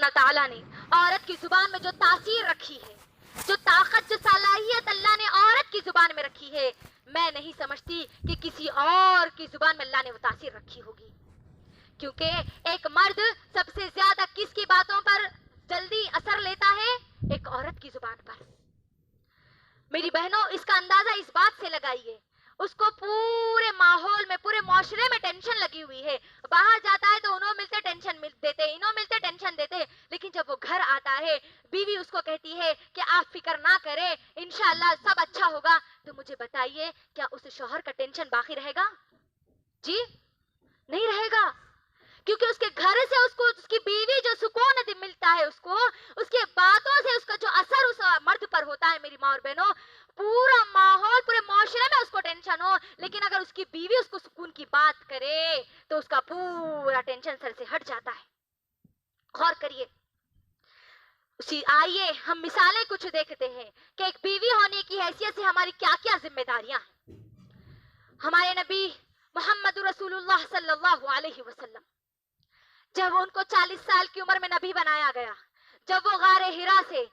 و تعالیٰ نے عورت کی زبان میں جو تاثیر رکھی ہے، جو طاقت، جو صلاحیت اللہ نے عورت کی زبان میں رکھی ہے، میں نہیں سمجھتی کہ کسی اور کی زبان میں اللہ نے وہ تاثیر رکھی ہوگی. کیونکہ ایک مرد سب سے زیادہ کس کی باتوں پر جلدی اثر لیتا ہے؟ ایک عورت کی زبان پر. میری بہنوں، اس کا اندازہ اس بات سے لگائیے، اس کو پورے ماحول میں، پورے معاشرے میں ٹینشن لگی ہوئی ہے. باہر جاتا ہے تو انہوں ملتے ٹینشن دیتے، انہوں ملتے ٹینشن دیتے، لیکن جب وہ گھر آتا ہے بیوی اس کو کہتی ہے کہ آپ فکر نہ کریں، انشاءاللہ سب اچھا ہوگا. تو مجھے بتائیے، کیا اس شوہر کا ٹینشن باقی رہے گا؟ جی نہیں رہے گا. کیونکہ اس کے گھر سے اس کو، اس کی بیوی جو سکون ملتا ہے، اس کو اس کے باتوں سے اس کا جو اثر اس مرد پر ہوتا ہے، میری ماں اور بہنوں، پورا ماحول، پورے معاشرے میں اس کو ٹینشن ہو، لیکن اگر اس کی بیوی اس کو سکون کی بات کرے تو اس کا پورا ٹینشن سر سے ہٹ جاتا ہے. غور کریے. آئیے ہم مثالیں کچھ دیکھتے ہیں کہ ایک بیوی ہونے کی حیثیت سے ہماری کیا کیا ذمہ داریاں ہیں. ہمارے نبی محمد رسول اللہ صلی اللہ علیہ وسلم، جب ان کو 40 سال کی عمر میں نبی بنایا گیا، جب وہ غار حرا سے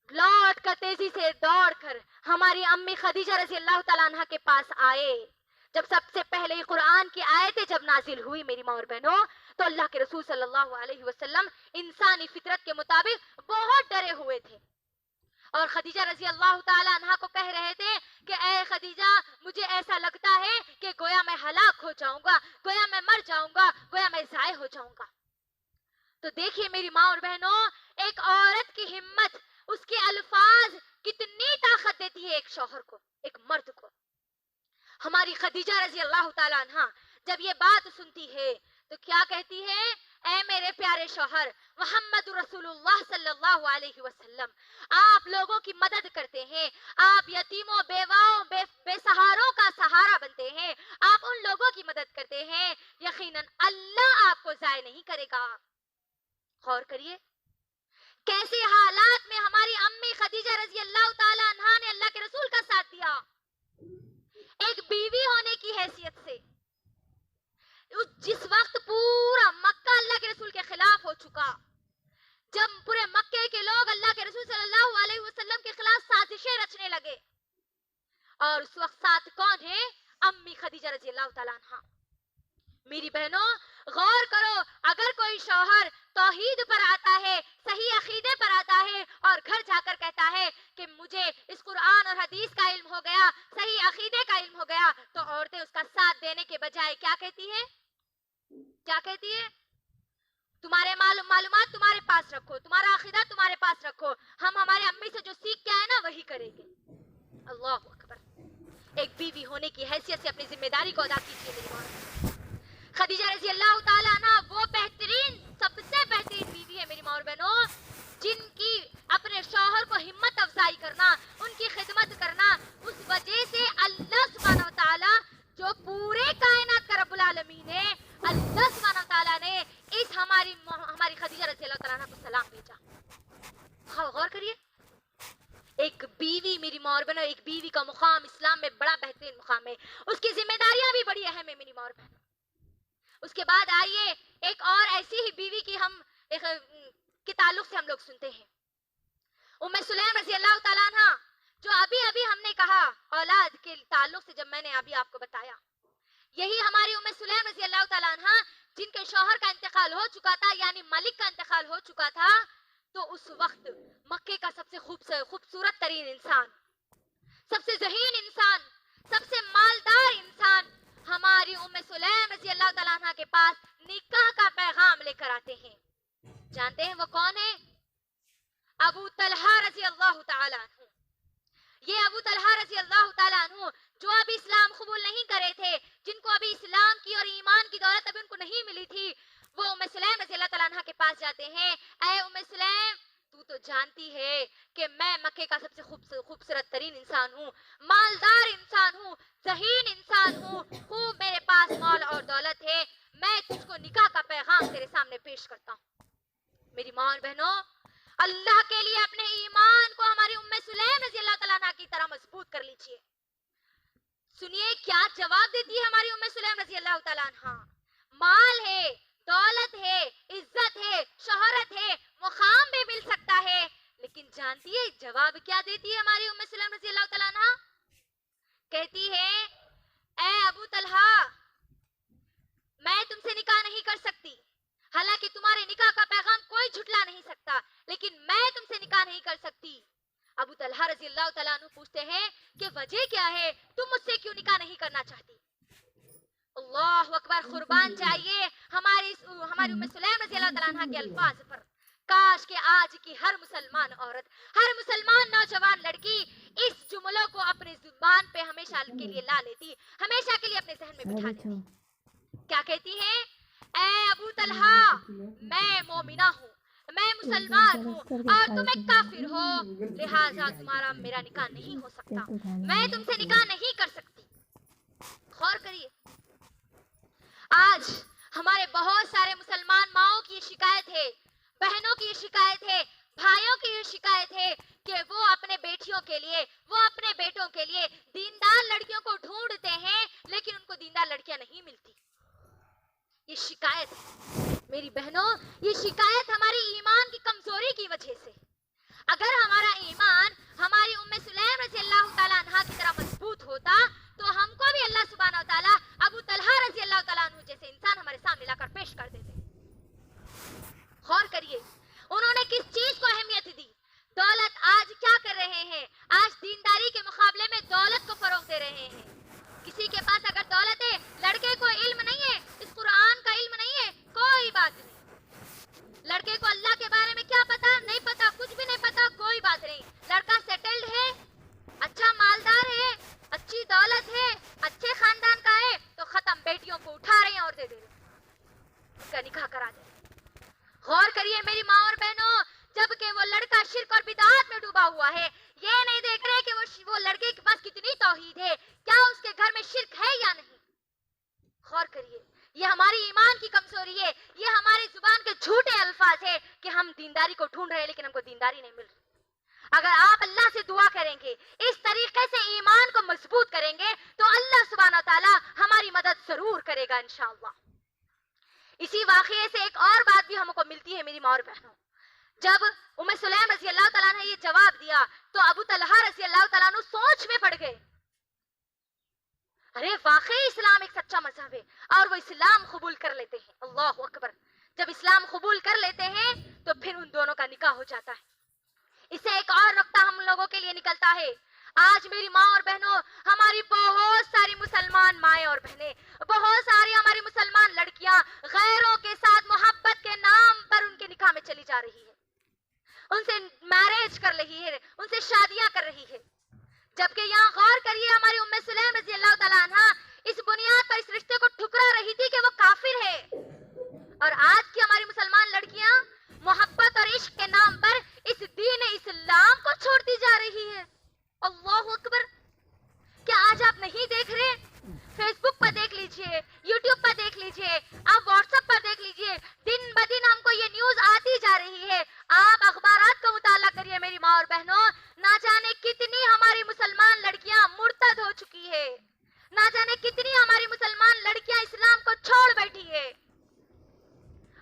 لوٹ کر تیزی سے دوڑ کر ہماری امی خدیجہ رضی اللہ تعالیٰ عنہ کے پاس آئے، جب سب سے پہلے قرآن کی آیتیں جب نازل ہوئی میری ماں اور بہنوں، تو اللہ کے رسول صلی اللہ علیہ وسلم انسانی فطرت کے مطابق بہت ڈرے ہوئے تھے، اور خدیجہ رضی اللہ تعالیٰ عنہ کو کہہ رہے تھے کہ اے خدیجہ، مجھے ایسا لگتا ہے کہ گویا میں ہلاک ہو جاؤں گا، گویا میں مر جاؤں گا، گویا میں ضائع ہو جاؤں گا. تو دیکھیے میری ماں اور بہنوں، ایک عورت کی ہمت، اس کے الفاظ کتنی طاقت دیتی ہے ایک شوہر کو، ایک مرد کو. ہماری خدیجہ رضی اللہ تعالیٰ عنہ جب یہ بات سنتی ہے تو کیا کہتی ہے؟ اے میرے پیارے شوہر محمد رسول اللہ صلی اللہ علیہ وسلم، آپ لوگوں کی مدد کرتے ہیں، آپ یتیموں، بیواؤں، بے سہاروں کا سہارا بنتے ہیں، آپ ان لوگوں کی مدد کرتے ہیں، یقیناً اللہ آپ کو ضائع نہیں کرے گا. غور کریے کیسے حالات میں ہماری امی خدیجہ رضی اللہ تعالی عنہا نے اللہ کے رسول کا ساتھ دیا. ایک بیوی ہونے کی حیثیت سے جس وقت پورا مکہ اللہ کے رسول کے خلاف ہو چکا، جب پورے مکے کے لوگ اللہ کے رسول صلی اللہ علیہ وسلم کے خلاف سازشیں رچنے لگے، اور اس وقت ساتھ کون ہے؟ امی خدیجہ رضی اللہ تعالی عنہا. میری بہنوں غور کرو، اگر کوئی شوہر توحید پر آتا ہے، صحیح عقیدے پر آتا ہے، اور گھر جا کر کہتا ہے کہ مجھے اس قرآن اور حدیث کا علم ہو گیا، صحیح عقیدے کا علم ہو گیا، تو عورتیں اس کا ساتھ دینے کے بجائے کیا کہتی ہے؟ کیا کہتی ہے؟ تمہارے معلومات تمہارے پاس رکھو، تمہارا عقیدہ تمہارے پاس رکھو، ہم ہمارے امی سے جو سیکھ کے آئے نا وہی کریں گے. اللہ اکبر. ایک بیوی ہونے کی حیثیت سے اپنی ذمہ داری کو ادا کیجیے میری ماں. خدیجہ رضی اللہ تعالیٰ عنہ وہ بہترین، سب سے بہترین بیوی ہے میری ماں اور بہنوں، جن کی اپنے شوہر کو ہمت افزائی کرنا، ان کی خدمت کرنا، اس وجہ سے اللہ سبحانہ و تعالیٰ جو پورے کائنات کا رب العالمین ہے، اللہ سبحانہ و تعالیٰ نے اس ہماری خدیجہ رضی اللہ تعالیٰ عنہ کو سلام بھیجا. غور کریے، ایک بیوی میری ماں اور بہنوں، ایک بیوی کا مقام اسلام میں بڑا بہترین مقام ہے، اس کی ذمہ داریاں بھی بڑی اہم ہے میری ماں اور بہنوں. اس کے بعد آئیے ایک اور ایسی ہی بیوی کی کے تعلق سے ہم لوگ سنتے ہیں، ام سلیم رضی اللہ تعالیٰ عنہ، جو ابھی ہم نے کہا اولاد کے تعلق سے، جب میں نے ابھی آپ کو بتایا، یہی ہماری ام سلیم رضی اللہ تعالیٰ عنہ جن کے شوہر کا انتقال ہو چکا تھا، یعنی ملک کا انتقال ہو چکا تھا، تو اس وقت مکے کا سب سے خوبصورت ترین انسان، سب سے ذہین انسان، سب سے مالدار انسان ہماری ام سلیم رضی اللہ تعالیٰ عنہ کے پاس نکاح کا پیغام لے کر آتے ہیں. جانتے ہیں وہ کون ہے؟ ابو طلحہ رضی اللہ تعالیٰ عنہ. یہ ابو طلحہ رضی اللہ تعالیٰ عنہ جو ابھی اسلام قبول نہیں کرے تھے، جن کو ابھی اسلام کی اور ایمان کی دولت ابھی ان کو نہیں ملی تھی، وہ ام سلیم رضی اللہ تعالیٰ عنہ کے پاس جاتے ہیں. اے ام سلیم، تو جانتی ہے کہ میں مکے کا سب سے خوبصورت ترین انسان ہوں، مالدار انسان ہوں، ذہین انسان ہوں، خوب میرے پاس مال اور دولت ہے، میں تجھ کو نکاح کا پیغام تیرے سامنے پیش کرتا ہوں. میری ماں اور بہنوں، اللہ کے لیے اپنے ایمان کو ہماری ام سلیم رضی اللہ تعالیٰ عنہ کی طرح مضبوط کر لیجیے. سنیے کیا جواب دیتی ہے ہماری ام سلیم رضی اللہ تعالیٰ عنہ. مال ہے، دولت ہے، عزت ہے، شہرت ہے، جانتی ہے جواب کیا دیتی ہے ہماری ام سلیم رضی اللہ تعالیٰ عنہا؟ کہتی ہے اے ابو طلحہ میں تم سے نکاح نہیں کر سکتی، حالانکہ تمہارے نکاح کا پیغام کوئی جھٹلا نہیں سکتا، لیکن میں تم سے نکاح نہیں کر سکتی۔ ابو طلحہ رضی اللہ تعالیٰ عنہ پوچھتے ہیں کہ وجہ کیا ہے، تم مجھ سے کیوں نکاح نہیں کرنا چاہتی؟ اللہ اکبر، قربان چاہیے ہماری ام سلیم رضی اللہ تعالیٰ عنہ کے الفاظ پر۔ کاش کہ آج کی ہر مسلمان عورت، ہر مسلمان نوجوان لڑکی اس جملوں کو اپنی زبان پہ ہمیشہ کے لیے لا لیتی، ہمیشہ کے لیے اپنے ذہن میں بٹھا لیتی۔ کیا کہتی ہے؟ اے ابو طلحہ میں مومنہ ہوں، میں مسلمان ہوں اور تم ایک کافر ہو، لہٰذا تمہارا میرا نکاح نہیں ہو سکتا، میں تم سے نکاح نہیں کر سکتی۔ غور کریے، آج ہمارے بہت سارے مسلمان ماؤں کی شکایت ہے، بہنوں کی شکایت ہے، بھائیوں کی شکایت ہے کہ وہ اپنے بیٹیوں کے لیے، وہ اپنے بیٹوں کے لیے دیندار لڑکیوں کو ڈھونڈتے ہیں، لیکن ان کو دیندار لڑکیاں نہیں ملتی۔ یہ شکایت ہے میری بہنوں، یہ شکایت ہماری ایمان کی کمزوری کی وجہ سے۔ اگر ہمارا ایمان ہماری ام سلیم رضی اللہ تعالیٰ عنہا کی طرح مضبوط ہوتا تو ہم کو بھی اللہ سبحانہ وتعالیٰ ابو طلحہ رضی اللہ تعالیٰ عنہ جیسے انسان ہمارے سامنے لا کر پیش کر دیتے۔ غور کریے انہوں نے کس چیز کو اہمیت دی۔ دولت آج کیا کر رہے ہیں؟ آج دینداری کے مقابلے میں دولت کو فروغ دے رہے ہیں۔ کسی کے پاس اگر دولت ہے، لڑکے کو علم نہیں ہے، اس قرآن کا علم نہیں ہے، کوئی بات نہیں۔ لڑکے کو اللہ کے بارے میں کیا پتا؟ نہیں پتا، کچھ بھی نہیں پتا، کوئی بات نہیں۔ لڑکا سیٹلڈ ہے، اچھا مالدار ہے، اچھی دولت ہے، اچھے خاندان کا ہے، تو ختم، بیٹیوں کو اٹھا رہے ہیں اور دے دے رہے ہیں، اس کا نکاح کرا دے۔ غور کریے میری ماں اور بہنوں، جبکہ وہ لڑکا شرک اور بدعات میں ڈوبا ہوا ہے، یہ نہیں دیکھ رہے کہ وہ لڑکے کے پاس کتنی توحید ہے، کیا اس کے گھر میں شرک ہے یا نہیں۔ غور کریے، یہ ہماری ایمان کی کمزوری ہے، یہ ہماری زبان کے جھوٹے الفاظ ہے کہ ہم دینداری کو ڈھونڈ رہے ہیں لیکن ہم کو دینداری نہیں مل رہی۔ اگر آپ اللہ سے دعا کریں گے، اس طریقے سے ایمان کو مضبوط کریں گے تو اللہ سبحانہ تعالیٰ ہماری مدد ضرور کرے گا انشاءاللہ۔ اسی واقعے سے ایک اور بات بھی ہم کو ملتی ہے میری ماں اور بہنوں۔ جب ام سلیم رضی اللہ تعالیٰ نے یہ جواب دیا تو ابو طلحہ رضی اللہ تعالیٰ عنہ سوچ میں پڑ گئے، ارے واقعی اسلام ایک سچا مذہب ہے، اور وہ اسلام قبول کر لیتے ہیں۔ اللہ اکبر، جب اسلام قبول کر لیتے ہیں تو پھر ان دونوں کا نکاح ہو جاتا ہے۔ اس سے ایک اور نقطہ ہم لوگوں کے لیے نکلتا ہے، آج میری ماں اور بہنوں، ہماری بہت ساری مسلمان مائیں اور بہنیں، بہت ساری ہماری مسلمان لڑکیاں غیروں کے ساتھ محبت کے نام پر ان کے نکاح میں چلی جا رہی ہے، ان سے میرج کر رہی ہے، ان سے شادیاں کر رہی ہے، جبکہ یہاں غور کریے ہماری ام سلیم رضی اللہ تعالیٰ عنہا اس بنیاد پر اس رشتے کو ٹھکرا رہی تھی کہ وہ کافر ہے، اور آج کی ہماری مسلمان لڑکیاں محبت اور عشق کے نام پر اس دین اسلام کو چھوڑتی جا رہی ہے۔ اللہ اکبر، کیا آج آپ نہیں دیکھ رہے؟ فیس بک پر دیکھ لیجئے، یوٹیوب پر دیکھ لیجئے، آپ واٹس ایپ پر دیکھ لیجئے، دن بدن ہم کو یہ نیوز آتی جا رہی ہے۔ آپ اخبارات کا مطالعہ کریے میری ماں اور بہنوں، نہ جانے کتنی ہماری مسلمان لڑکیاں مرتد ہو چکی ہے، نہ جانے کتنی ہماری مسلمان لڑکیاں اسلام کو چھوڑ بیٹھی ہے۔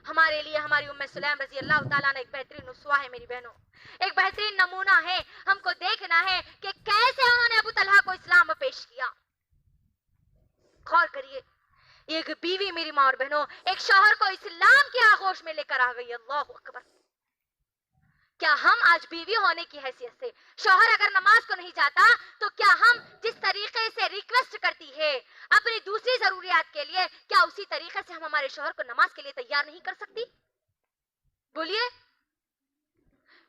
ہمارے لیے ہماری ام سلیم رضی اللہ تعالیٰ نے ایک بہترین اسوہ ہے میری بہنوں، ایک بہترین نمونہ ہے، ہم کو دیکھنا ہے کہ کیسے انہوں نے ابو طلحہ کو اسلام میں پیش کیا۔ غور کریے، ایک بیوی میری ماں اور بہنوں ایک شوہر کو اسلام کی آغوش میں لے کر آ گئی۔ اللہ اکبر، کیا ہم آج بیوی ہونے کی حیثیت سے شوہر اگر نماز کو نہیں جاتا تو کیا ہم جس طریقے سے ریکویسٹ کرتی ہے اپنی دوسری ضروریات کے لیے، کیا اسی طریقے سے ہم ہمارے شوہر کو نماز کے لیے تیار نہیں کر سکتی؟ بولیے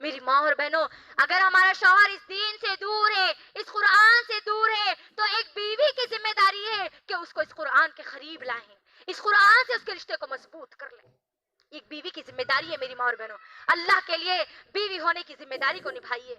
میری ماں اور بہنوں، اگر ہمارا شوہر اس دین سے دور ہے، اس قرآن سے دور ہے، تو ایک بیوی کی ذمہ داری ہے کہ اس کو اس قرآن کے قریب لائیں، اس قرآن سے اس کے رشتے کو مضبوط کر لیں۔ ایک بیوی کی ذمہ داری ہے میری ماں اور بہنوں، اللہ کے لیے بیوی ہونے کی ذمہ داری کو نبھائیے۔